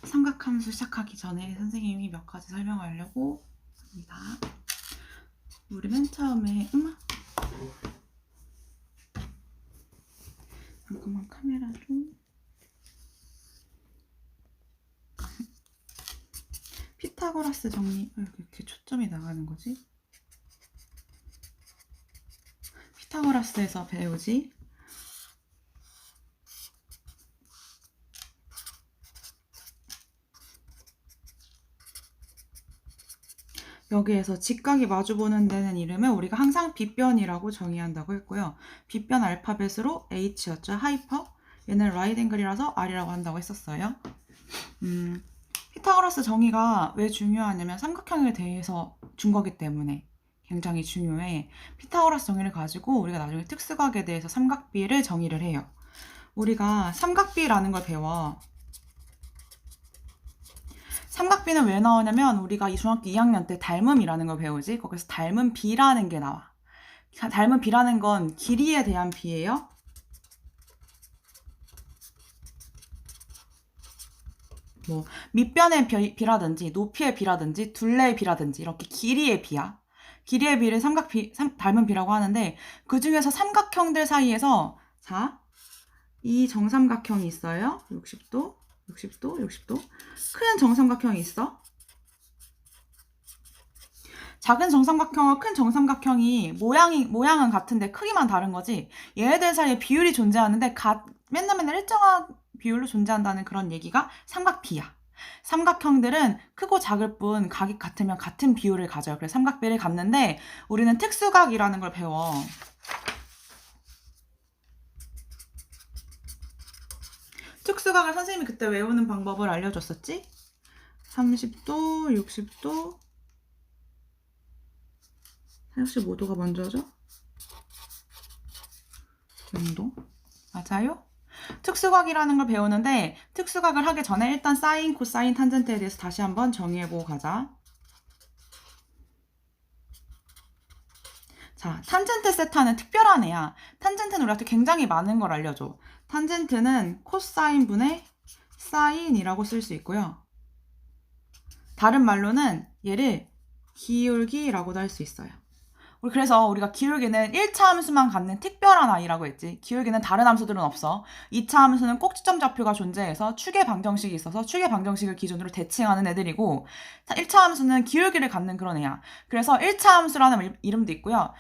삼각함수 시작하기 전에 선생님이 몇 가지 설명하려고 합니다. 우리 맨 처음에 잠깐만 카메라 좀 피타고라스 정리. 왜 이렇게 초점이 나가는 거지? 피타고라스에서 배우지. 여기에서 직각이 마주보는 데는 이름을 우리가 항상 빗변이라고 정의한다고 했고요. 빗변 알파벳으로 H였죠. 하이퍼. 얘는 라이트 앵글이라서 R이라고 한다고 했었어요. 피타고라스 정의가 왜 중요하냐면 삼각형에 대해서 준 거기 때문에 굉장히 중요해. 피타고라스 정의를 가지고 우리가 나중에 특수각에 대해서 삼각비를 정의를 해요. 우리가 삼각비라는 걸 배워. 삼각비는 왜 나오냐면 우리가 중학교 2학년 때 닮음이라는 걸 배우지. 거기서 닮은 비라는 게 나와. 닮은 비라는 건 길이에 대한 비예요. 뭐 밑변의 비라든지 높이의 비라든지 둘레의 비라든지 이렇게 길이의 비야. 길이의 비를 닮은 비라고 하는데 그 중에서 삼각형들 사이에서 자, 이 정삼각형이 있어요. 60도, 60도, 60도. 큰 정삼각형이 있어. 작은 정삼각형과 큰 정삼각형이 모양은 같은데 크기만 다른 거지. 얘네들 사이에 비율이 존재하는데 맨날 일정한 비율로 존재한다는 그런 얘기가 삼각비야. 삼각형들은 크고 작을 뿐 각이 같으면 같은 비율을 가져요. 그래서 삼각비를 갖는데 우리는 특수각이라는 걸 배워. 특수각을 선생님이 그때 외우는 방법을 알려줬었지? 30도, 60도, 45도가 먼저죠? 0도. 맞아요? 특수각이라는 걸 배우는데 특수각을 하기 전에 일단 사인, 코사인, 탄젠트에 대해서 다시 한번 정의해보고 가자. 자, 탄젠트 세타는 특별한 애야. 탄젠트는 우리한테 굉장히 많은 걸 알려줘. 탄젠트는 코사인분의 사인이라고 쓸 수 있고요. 다른 말로는 얘를 기울기라고도 할 수 있어요. 그래서 우리가 기울기는 1차 함수만 갖는 특별한 아이라고 했지. 기울기는 다른 함수들은 없어. 2차 함수는 꼭지점 좌표가 존재해서 축의 방정식이 있어서 축의 방정식을 기준으로 대칭하는 애들이고 1차 함수는 기울기를 갖는 그런 애야. 그래서 1차 함수라는 이름도 있고요.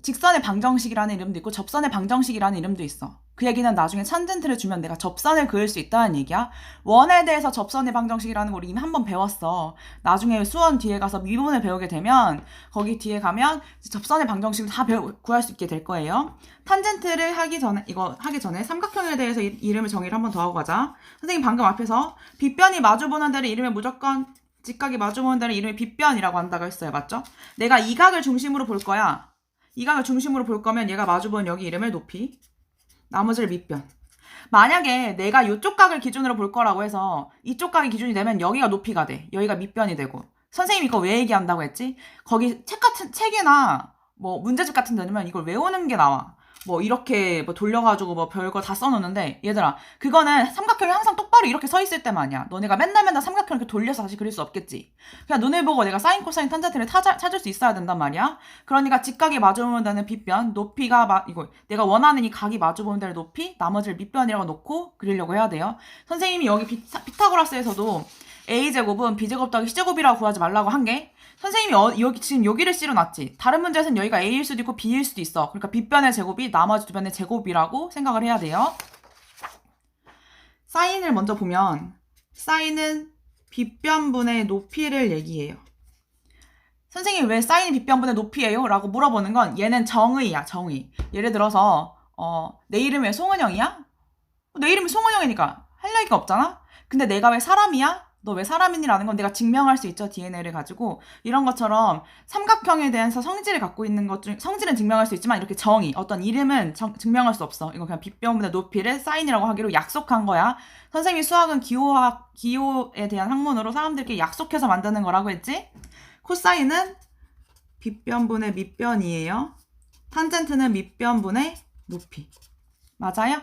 직선의 방정식이라는 이름도 있고 접선의 방정식이라는 이름도 있어. 그 얘기는 나중에 탄젠트를 주면 내가 접선을 그을 수 있다는 얘기야. 원에 대해서 접선의 방정식이라는 걸 이미 한번 배웠어. 나중에 수원 뒤에 가서 미분을 배우게 되면 거기 뒤에 가면 접선의 방정식을 다 구할 수 있게 될 거예요. 탄젠트를 하기 전에 삼각형에 대해서 이름을 정의를 한번 더 하고 가자. 선생님 방금 앞에서 빗변이 마주보는 데를 이름을 무조건 직각이 마주보는 데를 이름을 빗변이라고 한다고 했어요. 맞죠? 내가 이 각을 중심으로 볼 거야. 이 각을 중심으로 볼 거면 얘가 마주보는 여기 이름을 높이, 나머지를 밑변. 만약에 내가 이쪽 각을 기준으로 볼 거라고 해서 이쪽 각이 기준이 되면 여기가 높이가 돼. 여기가 밑변이 되고. 선생님이 이거 왜 얘기한다고 했지? 거기 책이나 뭐 문제집 같은 데 넣으면 이걸 외우는 게 나와. 뭐 이렇게 뭐 돌려가지고 뭐 별거 다 써놓는데 얘들아 그거는 삼각형이 항상 똑바로 이렇게 서 있을 때만이야. 너네가 맨날 삼각형 이렇게 돌려서 다시 그릴 수 없겠지. 그냥 눈을 보고 내가 사인 코사인 탄젠트를 찾을 수 있어야 된단 말이야. 그러니까 직각이 마주보는 데는 빗변, 높이가 이거 내가 원하는 이 각이 마주보는 데를 높이, 나머지를 밑변이라고 놓고 그리려고 해야 돼요. 선생님이 여기 피타고라스에서도 a제곱은 b제곱 더하기 c제곱이라고 구하지 말라고 한 게 선생님이 지금 여기를 씌워놨지. 다른 문제에서는 여기가 a일 수도 있고 b일 수도 있어. 그러니까 빗변의 제곱이 나머지 두 변의 제곱이라고 생각을 해야 돼요. 사인을 먼저 보면 사인은 빗변분의 높이를 얘기해요. 선생님이 왜 사인이 빗변분의 높이예요? 라고 물어보는 건 얘는 정의야. 정의. 예를 들어서 내 이름이 왜 송은영이야? 내 이름이 송은영이니까 할 얘기가 없잖아? 근데 내가 왜 사람이야? 너 왜 사람이니라는 건 내가 증명할 수 있죠. DNA를 가지고. 이런 것처럼 삼각형에 대해서 성질을 갖고 있는 것 중 성질은 증명할 수 있지만 이렇게 정의, 어떤 이름은 증명할 수 없어. 이건 그냥 빗변분의 높이를 사인이라고 하기로 약속한 거야. 선생님이 수학은 기호에 대한 학문으로 사람들끼리 약속해서 만드는 거라고 했지? 코사인은 빗변분의 밑변이에요. 탄젠트는 밑변분의 높이. 맞아요?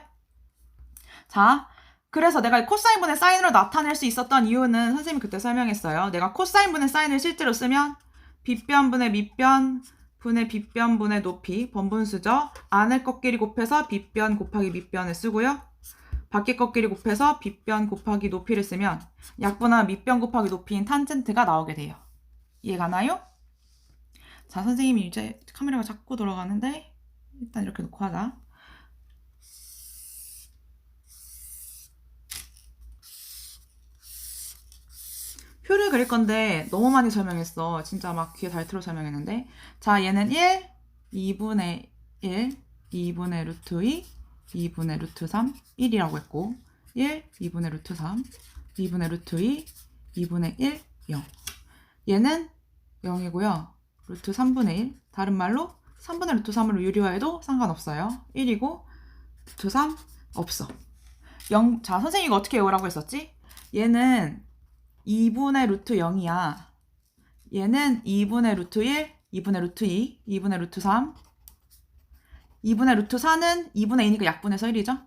자, 그래서 내가 코사인분의 사인으로 나타낼 수 있었던 이유는 선생님이 그때 설명했어요. 내가 코사인분의 사인을 실제로 쓰면 빗변분의 밑변 분의 빗변분의 높이 번분수죠. 안을 꺾기를 곱해서 빗변 곱하기 밑변을 쓰고요. 밖에 꺾기를 곱해서 빗변 곱하기 높이를 쓰면 약분하면 밑변 곱하기 높이인 탄젠트가 나오게 돼요. 이해가나요? 자, 선생님이 이제 카메라가 자꾸 돌아가는데 일단 이렇게 놓고 하자. 표를 그릴 건데 너무 많이 설명했어. 진짜 막 귀에 달 틀어 설명했는데. 자, 얘는 1, 2분의 1, 2분의 루트 2, 2분의 루트 3, 1이라고 했고 1, 2분의 루트 3, 2분의 루트 2, 2분의 1, 0. 얘는 0이고요. 루트 3분의 1. 다른 말로 3분의 루트 3으로 유리화해도 상관없어요. 1이고 루트 3 없어. 0. 자, 선생님이 이거 어떻게 외우라고 했었지? 얘는 2분의 루트 0이야. 얘는 2분의 루트 1, 2분의 루트 2, 2분의 루트 3. 2분의 루트 4는 2분의 2니까 약분해서 1이죠.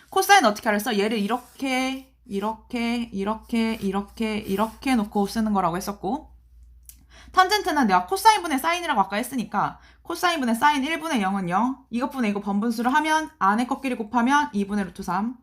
코사인 어떻게 하랬어? 얘를 이렇게 놓고 쓰는 거라고 했었고, 탄젠트는 내가 코사인분의 사인이라고 아까 했으니까 코사인분의 사인 1분의 0은 0, 이것분의 이거 번분수를 하면 안에 꺾기를 곱하면 2분의 루트 3,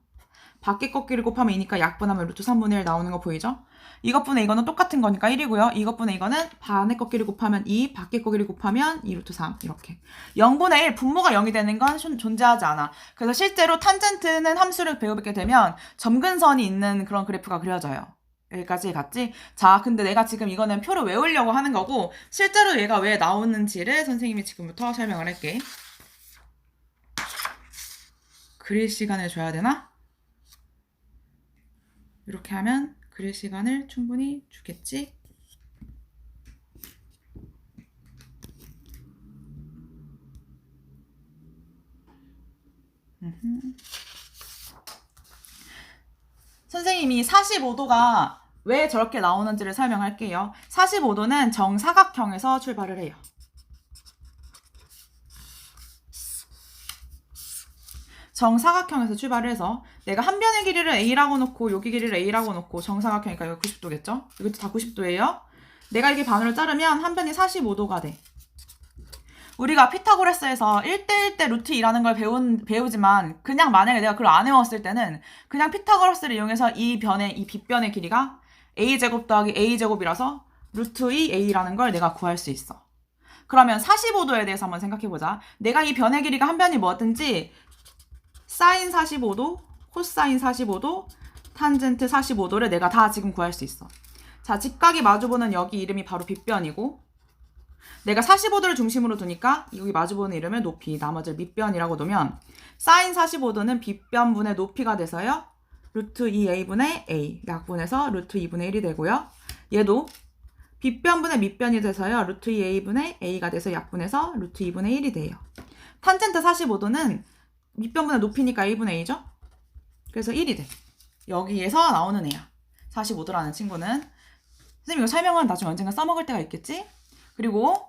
밖에 꺾기를 곱하면 2니까 약분하면 루트 3분의 1 나오는 거 보이죠? 이것분의 이거는 똑같은 거니까 1이고요. 이것분의 이거는 반의 꺾기를 곱하면 2, 밖에 꺾기를 곱하면 2 루트 3 이렇게. 0분의 1, 분모가 0이 되는 건 존재하지 않아. 그래서 실제로 탄젠트는 함수를 배우게 되면 점근선이 있는 그런 그래프가 그려져요. 여기까지 갔지? 자, 근데 내가 지금 이거는 표를 외우려고 하는 거고 실제로 얘가 왜 나오는지를 선생님이 지금부터 설명을 할게. 그릴 시간을 줘야 되나? 이렇게 하면 그릴 시간을 충분히 주겠지? 선생님이 45도가 왜 저렇게 나오는지를 설명할게요. 45도는 정사각형에서 출발을 해요. 정사각형에서 출발을 해서 내가 한 변의 길이를 A라고 놓고 여기 길이를 A라고 놓고 정사각형이니까 이거 90도겠죠? 이것도 다 90도예요. 내가 이게 반으로 자르면 한 변이 45도가 돼. 우리가 피타고라스에서 1대1대 루트 2라는 걸 배우지만 그냥 만약에 내가 그걸 안 외웠을 때는 그냥 피타고라스를 이용해서 이 빗변의 길이가 A제곱 더하기 A제곱이라서 루트 2A라는 걸 내가 구할 수 있어. 그러면 45도에 대해서 한번 생각해보자. 내가 이 변의 길이가 한 변이 뭐든지 사인 45도, 코사인 45도, 탄젠트 45도를 내가 다 지금 구할 수 있어. 자, 직각이 마주보는 여기 이름이 바로 빗변이고 내가 45도를 중심으로 두니까 여기 마주보는 이름을 높이, 나머지를 밑변이라고 두면 사인 45도는 빗변분의 높이가 돼서요. 루트 2a분의 a, 약분해서 루트 2분의 1이 되고요. 얘도 빗변분의 밑변이 돼서요. 루트 2a분의 a가 돼서 약분해서 루트 2분의 1이 돼요. 탄젠트 45도는 밑변분의 높이니까 a분의 a죠? 그래서 1이 돼. 여기에서 나오는 애야. 45도라는 친구는. 선생님 이거 설명은 나중에 언젠가 써먹을 때가 있겠지? 그리고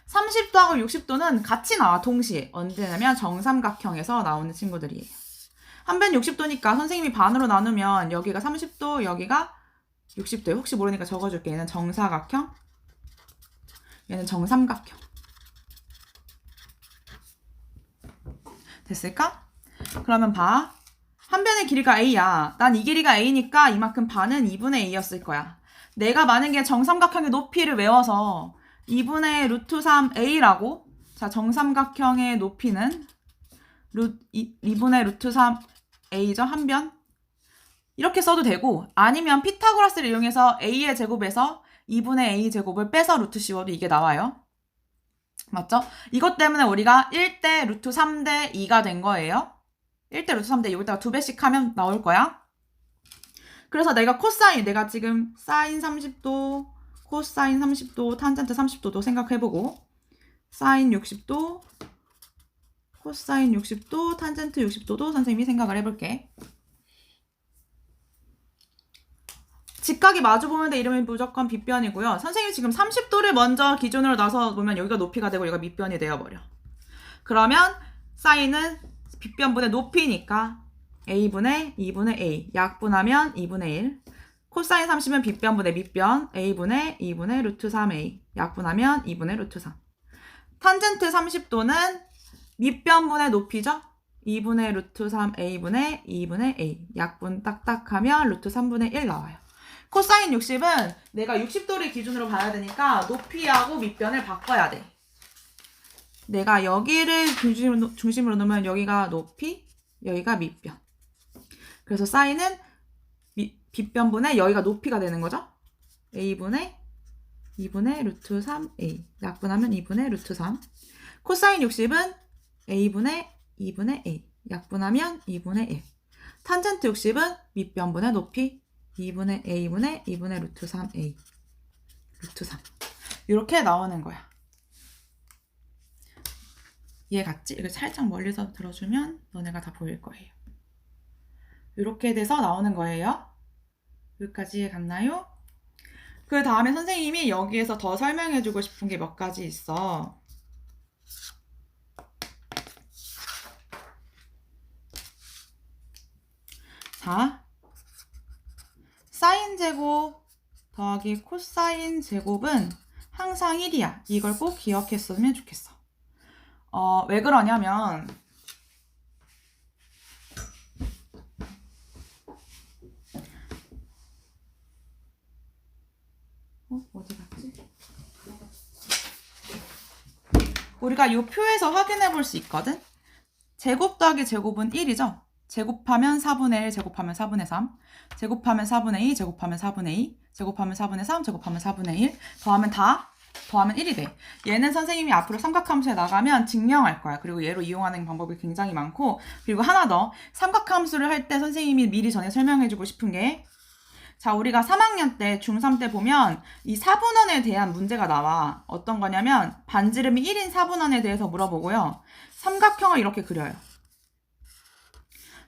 30도하고 60도는 같이 나와 동시에. 언제냐면 정삼각형에서 나오는 친구들이에요. 한 변 60도니까 선생님이 반으로 나누면 여기가 30도, 여기가 60도예요. 혹시 모르니까 적어줄게. 얘는 정사각형, 얘는 정삼각형. 됐을까? 그러면 봐. 한 변의 길이가 a야. 난 이 길이가 a니까 이만큼 반은 2분의 a였을 거야. 내가 만약에 정삼각형의 높이를 외워서 2분의 루트 3a라고, 자, 정삼각형의 높이는 2분의 루트 3a죠, 한 변. 이렇게 써도 되고, 아니면 피타고라스를 이용해서 a의 제곱에서 2분의 a 제곱을 빼서 루트 씌워도 이게 나와요. 맞죠? 이것 때문에 우리가 1대 루트 3대 2가 된 거예요. 1대 루트 3대 여기다가 2배씩 하면 나올 거야. 그래서 내가 내가 지금 사인 30도, 코사인 30도, 탄젠트 30도도 생각해보고 사인 60도, 코사인 60도, 탄젠트 60도도 선생님이 생각을 해볼게. 직각이 마주보는 데 이름이 무조건 빗변이고요. 선생님이 지금 30도를 먼저 기준으로 놔서 보면 여기가 높이가 되고 여기가 밑변이 되어버려. 그러면 사인은 빗변분의 높이니까 a분의 2분의 a. 약분하면 2분의 1. 코사인 30은 빗변분의 밑변 a분의 2분의 루트 3a. 약분하면 2분의 루트 3. 탄젠트 30도는 밑변분의 높이죠? 2분의 루트 3a분의 2분의 a. 약분 딱딱하면 루트 3분의 1 나와요. 코사인 60은 내가 60도를 기준으로 봐야 되니까 높이하고 밑변을 바꿔야 돼. 내가 여기를 중심으로 놓으면 여기가 높이, 여기가 밑변. 그래서 사인은 빗변분의 여기가 높이가 되는 거죠? a분의 2분의 루트 3a. 약분하면 2분의 루트 3. 코사인 60은 a분의 2분의 a. 약분하면 2분의 1. 탄젠트 60은 밑변분의 높이 2분의 a분의 2분의 루트 3a. 루트 3. 이렇게 나오는 거야. 이해 갔지? 이거 살짝 멀리서 들어주면 너네가 다 보일 거예요. 이렇게 돼서 나오는 거예요. 여기까지 이해 갔나요? 그 다음에 선생님이 여기에서 더 설명해주고 싶은 게 몇 가지 있어. 자, 사인 제곱 더하기 코사인 제곱은 항상 1이야. 이걸 꼭 기억했으면 좋겠어. 왜 그러냐면 어디 갔지? 우리가 이 표에서 확인해 볼 수 있거든? 제곱 더하기 제곱은 1이죠? 제곱하면 4분의 1, 제곱하면 4분의 3, 제곱하면 4분의 2, 제곱하면 4분의 2, 제곱하면 4분의 3, 제곱하면 4분의 1, 더하면 1이 돼. 얘는 선생님이 앞으로 삼각함수에 나가면 증명할 거야. 그리고 얘로 이용하는 방법이 굉장히 많고, 그리고 하나 더, 삼각함수를 할 때 선생님이 미리 전에 설명해주고 싶은 게, 자, 우리가 3학년 때, 중3 때 보면 이 사분원에 대한 문제가 나와. 어떤 거냐면 반지름이 1인 사분원에 대해서 물어보고요. 삼각형을 이렇게 그려요.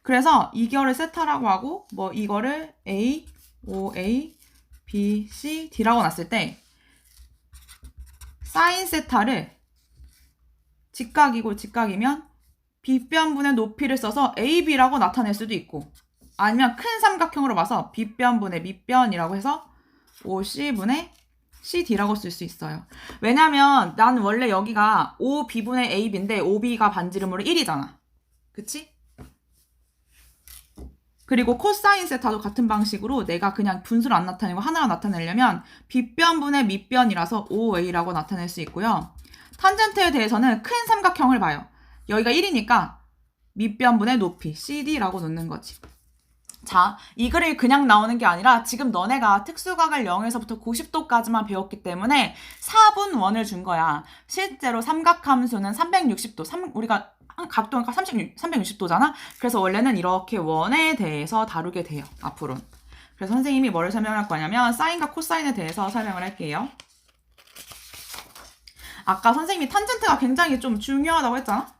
그래서 이거를 세타라고 하고 뭐 이거를 A, O, A, B, C, D라고 놨을 때 사인 세타를 직각이고 직각이면 빗변분의 높이를 써서 AB라고 나타낼 수도 있고 아니면 큰 삼각형으로 봐서 빗변분의 밑변이라고 해서 OC분의 CD라고 쓸 수 있어요. 왜냐면 나는 원래 여기가 OB분의 AB인데 OB가 반지름으로 1이잖아. 그치? 그리고 코사인 세타도 같은 방식으로 내가 그냥 분수를 안 나타내고 하나로 나타내려면 빗변분의 밑변이라서 OA라고 나타낼 수 있고요. 탄젠트에 대해서는 큰 삼각형을 봐요. 여기가 1이니까 밑변분의 높이 CD라고 놓는 거지. 자, 이 그림이 그냥 나오는 게 아니라 지금 너네가 특수각을 0에서부터 90도까지만 배웠기 때문에 4분원을 준 거야. 실제로 삼각함수는 360도, 우리가 각도가 360도잖아? 그래서 원래는 이렇게 원에 대해서 다루게 돼요, 앞으로는. 그래서 선생님이 뭐를 설명할 거냐면 사인과 코사인에 대해서 설명을 할게요. 아까 선생님이 탄젠트가 굉장히 좀 중요하다고 했잖아?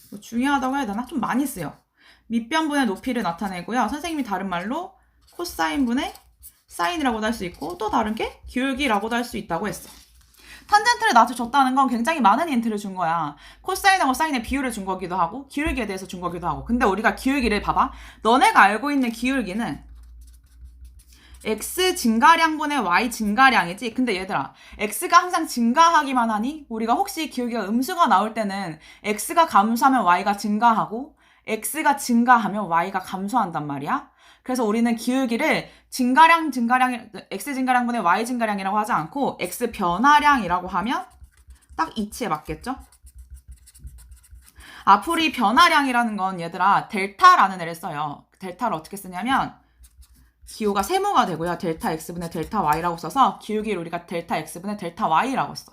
뭐 중요하다고 해야 되나? 좀 많이 쓰여. 밑변분의 높이를 나타내고요. 선생님이 다른 말로 코사인분의 사인이라고도 할 수 있고 또 다른 게 기울기라고도 할 수 있다고 했어. 탄젠트를 나한테 줬다는 건 굉장히 많은 힌트를 준 거야. 코사인하고 사인의 비율을 준 거기도 하고 기울기에 대해서 준 거기도 하고. 근데 우리가 기울기를 봐봐. 너네가 알고 있는 기울기는 x 증가량분의 y 증가량이지. 근데 얘들아, x가 항상 증가하기만 하니? 우리가 혹시 기울기가 음수가 나올 때는 x가 감소하면 y가 증가하고 x가 증가하면 y가 감소한단 말이야. 그래서 우리는 기울기를 x 증가량분의 y 증가량이라고 하지 않고 x 변화량이라고 하면 딱 이치에 맞겠죠? 앞으로 이 변화량이라는 건 얘들아 델타라는 애를 써요. 델타를 어떻게 쓰냐면 기호가 세모가 되고요. 델타 x분의 델타 y라고 써서 기울기를 우리가 델타 x분의 델타 y라고 써.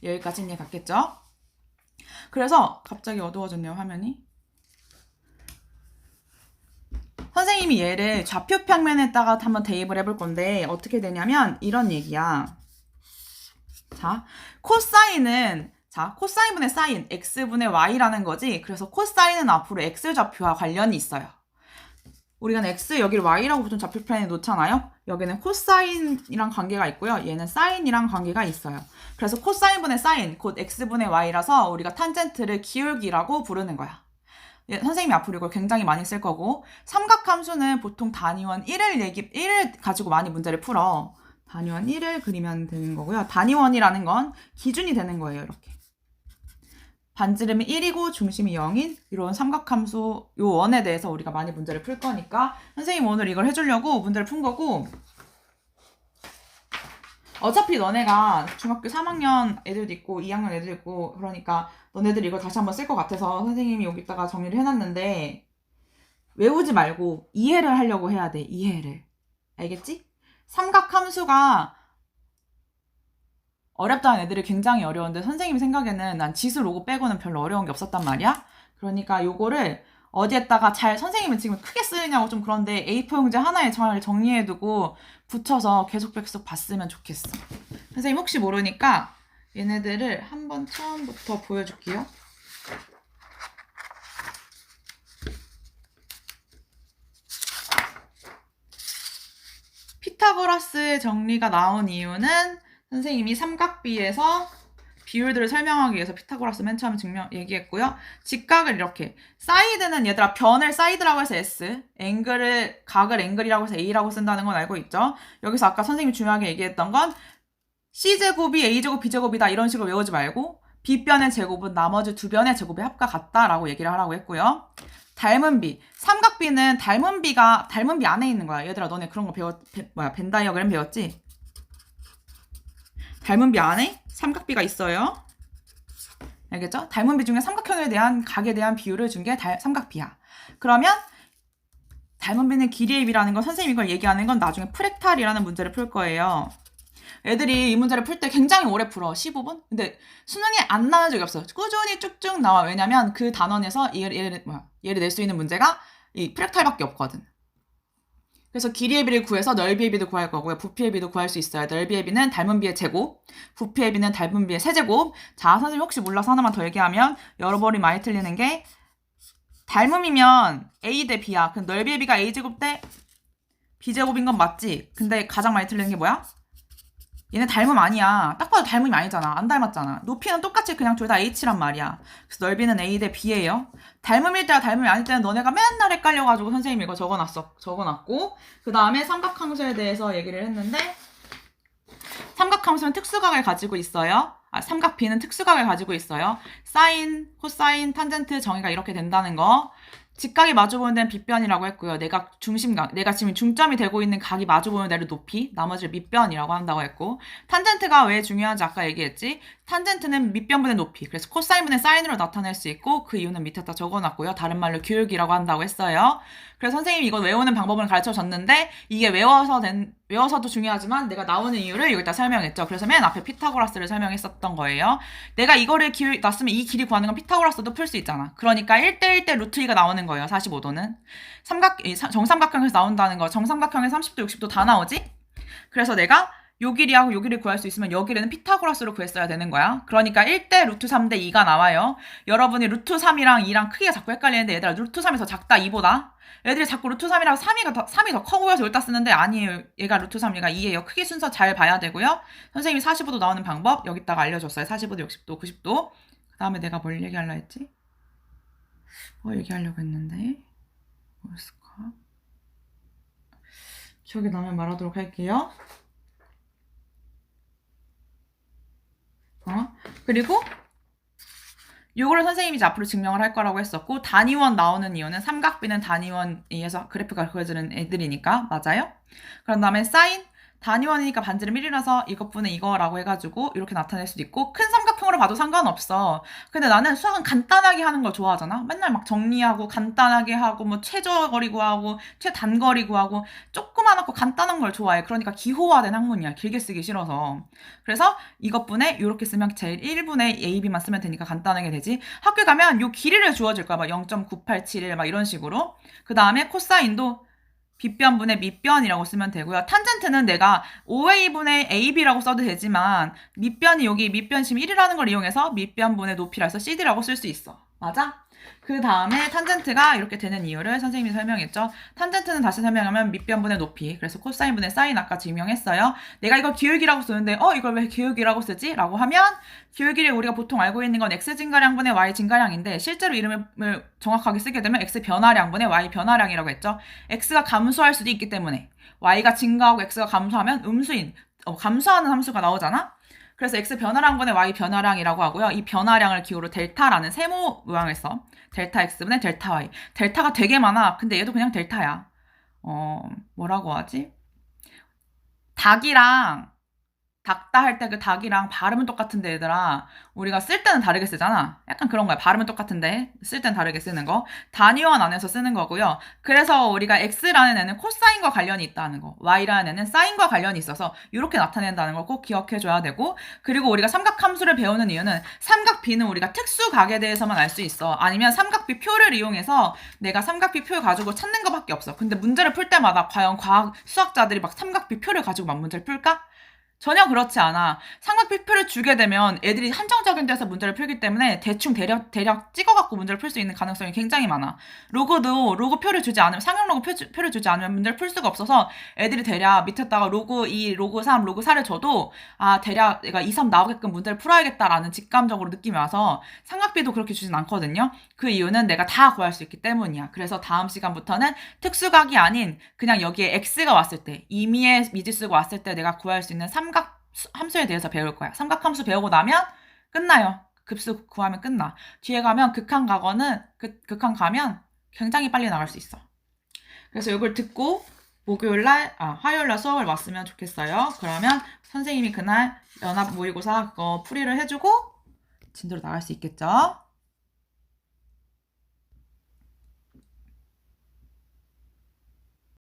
여기까지는 이해 갔겠죠? 그래서 갑자기 어두워졌네요, 화면이. 선생님이 얘를 좌표 평면에다가 한번 대입을 해볼 건데 어떻게 되냐면 이런 얘기야. 자, 코사인은 코사인분의 사인 x분의 y라는 거지. 그래서 코사인은 앞으로 x좌표와 관련이 있어요. 우리가 x 여기를 y라고 보통 좌표 플랜에 놓잖아요. 여기는 코사인이랑 관계가 있고요. 얘는 사인이랑 관계가 있어요. 그래서 코사인분의 사인 곧 x분의 y라서 우리가 탄젠트를 기울기라고 부르는 거야. 선생님이 앞으로 이걸 굉장히 많이 쓸 거고, 삼각함수는 보통 단위원 1을 가지고 많이 문제를 풀어. 단위원 1을 그리면 되는 거고요. 단위원이라는 건 기준이 되는 거예요. 이렇게. 반지름이 1이고 중심이 0인 이런 삼각함수 요 원에 대해서 우리가 많이 문제를 풀 거니까 선생님 오늘 이걸 해주려고 문제를 푼 거고, 어차피 너네가 중학교 3학년 애들도 있고 2학년 애들도 있고 그러니까 너네들 이거 다시 한번 쓸 것 같아서 선생님이 여기다가 정리를 해놨는데, 외우지 말고 이해를 하려고 해야 돼. 이해를. 알겠지? 삼각함수가 어렵다는 애들이 굉장히 어려운데 선생님 생각에는 난 지수 로고 빼고는 별로 어려운 게 없었단 말이야. 그러니까 요거를 어디에다가 잘, 선생님은 지금 크게 쓰느냐고 좀 그런데 A4 용지 하나에 잘 정리해두고 붙여서 계속 봤으면 좋겠어. 선생님 혹시 모르니까 얘네들을 한번 처음부터 보여줄게요. 피타고라스의 정리가 나온 이유는 선생님이 삼각비에서 비율들을 설명하기 위해서 피타고라스 맨 처음에 얘기했고요. 직각을 이렇게, 사이드는 얘들아 변을 사이드라고 해서 S, 각을 앵글이라고 해서 A라고 쓴다는 건 알고 있죠? 여기서 아까 선생님이 중요하게 얘기했던 건 C제곱이 A제곱 B제곱이다 이런 식으로 외우지 말고 B변의 제곱은 나머지 두 변의 제곱의 합과 같다라고 얘기를 하라고 했고요. 닮은 비, 삼각비는 닮은 비 안에 있는 거야. 얘들아 너네 그런 거 벤 다이어그램 배웠지? 닮은 비 안에 삼각비가 있어요. 알겠죠? 닮은 비 중에 삼각형에 대한 각에 대한 비율을 준 게 삼각비야. 그러면 닮은 비는 길이의 비라는 건 선생님이 이걸 얘기하는 건 나중에 프랙탈이라는 문제를 풀 거예요. 애들이 이 문제를 풀 때 굉장히 오래 풀어. 15분? 근데 수능에 안 나온 적이 없어. 꾸준히 쭉쭉 나와. 왜냐면 그 단원에서 얘를 낼 수 있는 문제가 이 프랙탈밖에 없거든. 그래서 길이의 비를 구해서 넓이의 비도 구할 거고요. 부피의 비도 구할 수 있어요. 넓이의 비는 닮은 비의 제곱, 부피의 비는 닮은 비의 세제곱. 자, 선생님 혹시 몰라서 하나만 더 얘기하면 여러분이 많이 틀리는 게, 닮음이면 A 대 B야. 그럼 넓이의 비가 A제곱 대 B제곱인 건 맞지? 근데 가장 많이 틀리는 게 뭐야? 얘네 닮음 아니야. 딱 봐도 닮음이 아니잖아. 안 닮았잖아. 높이는 똑같이 그냥 둘 다 H란 말이야. 그래서 넓이는 A 대 B예요. 닮음일 때와 닮음이 아닐 때는 너네가 맨날 헷갈려가지고 선생님이 이거 적어놨고, 그 다음에 삼각함수에 대해서 얘기를 했는데, 삼각함수는 특수각을 가지고 있어요. 삼각비는 특수각을 가지고 있어요. 사인, 코사인, 탄젠트 정의가 이렇게 된다는 거. 직각이 마주보는 데는 빗변이라고 했고요. 내가 지금 중점이 되고 있는 각이 마주보는 데를 높이, 나머지를 밑변이라고 한다고 했고, 탄젠트가 왜 중요한지 아까 얘기했지? 탄젠트는 밑변분의 높이, 그래서 코사인분의 사인으로 나타낼 수 있고, 그 이유는 밑에다 적어놨고요. 다른 말로 교육이라고 한다고 했어요. 그래서 선생님이 이거 외우는 방법을 가르쳐줬는데, 이게 외워서도 중요하지만 내가 나오는 이유를 여기다 설명했죠. 그래서 맨 앞에 피타고라스를 설명했었던 거예요. 내가 이거를 놨으면 이 길이 구하는 건 피타고라스도 풀 수 있잖아. 그러니까 1대1대 루트 2가 나오는 거예요. 45도는. 정삼각형에서 나온다는 거. 정삼각형에 30도, 60도 다 나오지? 그래서 내가 요 길이하고 요 길을 구할 수 있으면 요 길에는 피타고라스로 구했어야 되는 거야. 그러니까 1대 루트 3대 2가 나와요. 여러분이 루트 3이랑 2랑 크기가 자꾸 헷갈리는데 얘들아 루트 3이 더 작다 2보다. 애들이 자꾸 루트 3이라고 3이 더 커 보여서 여기다 쓰는데 아니에요. 얘가 루트 3, 얘가 2예요. 크기 순서 잘 봐야 되고요. 선생님이 45도 나오는 방법 여기다가 알려줬어요. 45도, 60도, 90도. 그 다음에 내가 뭘 얘기하려 했지? 얘기하려고 했는데 뭐였을까? 기억이 나면 말하도록 할게요. 그리고 요거를 선생님이 이제 앞으로 증명을 할 거라고 했었고, 단위원 나오는 이유는 삼각비는 단위원에서 그래프가 그려지는 애들이니까 맞아요. 그런 다음에 사인, 단위원이니까 반지름 1이라서 이것분은 이거라고 해가지고 이렇게 나타낼 수도 있고, 큰 삼각형으로 봐도 상관없어. 근데 나는 수학은 간단하게 하는 걸 좋아하잖아. 맨날 막 정리하고 간단하게 하고 뭐 최저거리 구하고 최단거리 구하고 조그만하고 간단한 걸 좋아해. 그러니까 기호화된 학문이야. 길게 쓰기 싫어서. 그래서 이것분에 이렇게 쓰면 제일 1분의 AB만 쓰면 되니까 간단하게 되지. 학교 가면 요 길이를 주어질 거야. 막 0.9871 막 이런 식으로. 그 다음에 코사인도 빗변분의 밑변이라고 쓰면 되고요. 탄젠트는 내가 5a분의 ab라고 써도 되지만 밑변이 여기 밑변심 1이라는 걸 이용해서 밑변분의 높이라 해서 cd라고 쓸 수 있어. 맞아? 그 다음에 탄젠트가 이렇게 되는 이유를 선생님이 설명했죠. 탄젠트는 다시 설명하면 밑변분의 높이. 그래서 코사인분의 사인 아까 증명했어요. 내가 이걸 기울기라고 쓰는데 이걸 왜 기울기라고 쓰지? 라고 하면 기울기를 우리가 보통 알고 있는 건 x 증가량분의 y 증가량인데 실제로 이름을 정확하게 쓰게 되면 x 변화량분의 y 변화량이라고 했죠. x가 감소할 수도 있기 때문에 y가 증가하고 x가 감소하면 음수인 감소하는 함수가 나오잖아. 그래서 x 변화량분의 y 변화량이라고 하고요. 이 변화량을 기호로 델타라는 세모 모양을 써. 델타 x분의 델타 y. 델타가 되게 많아. 근데 얘도 그냥 델타야. 뭐라고 하지? 닭이랑 닭다 할 때 그 닭이랑 발음은 똑같은데 얘들아 우리가 쓸 때는 다르게 쓰잖아. 약간 그런 거야. 발음은 똑같은데 쓸 때는 다르게 쓰는 거. 단위원 안에서 쓰는 거고요. 그래서 우리가 x라는 애는 코사인과 관련이 있다는 거, y라는 애는 사인과 관련이 있어서 이렇게 나타낸다는 걸 꼭 기억해줘야 되고, 그리고 우리가 삼각함수를 배우는 이유는 삼각비는 우리가 특수각에 대해서만 알 수 있어. 아니면 삼각비 표를 이용해서 내가 삼각비 표 가지고 찾는 것밖에 없어. 근데 문제를 풀 때마다 과연 과학 수학자들이 막 삼각비 표를 가지고 막 문제를 풀까? 전혀 그렇지 않아. 삼각비표를 주게 되면 애들이 한정적인 데서 문제를 풀기 때문에 대충 대략 찍어갖고 문제를 풀 수 있는 가능성이 굉장히 많아. 로그도 로그표를 주지 않으면, 상용 로그표를 주지 않으면 문제를 풀 수가 없어서 애들이 대략 밑에다가 로그 2, 로그 3, 로그 4를 줘도 대략 내가 2, 3 나오게끔 문제를 풀어야겠다라는 직감적으로 느낌이 와서 삼각비도 그렇게 주진 않거든요. 그 이유는 내가 다 구할 수 있기 때문이야. 그래서 다음 시간부터는 특수각이 아닌 그냥 여기에 x가 왔을 때, 임의의 미지수가 왔을 때 내가 구할 수 있는 삼각 함수에 대해서 배울 거야. 삼각함수 배우고 나면 끝나요. 급수 구하면 끝나. 뒤에 가면 극한 가면 굉장히 빨리 나갈 수 있어. 그래서 이걸 듣고 화요일날 수업을 왔으면 좋겠어요. 그러면 선생님이 그날 연합 모의고사 그거 풀이를 해주고 진도로 나갈 수 있겠죠.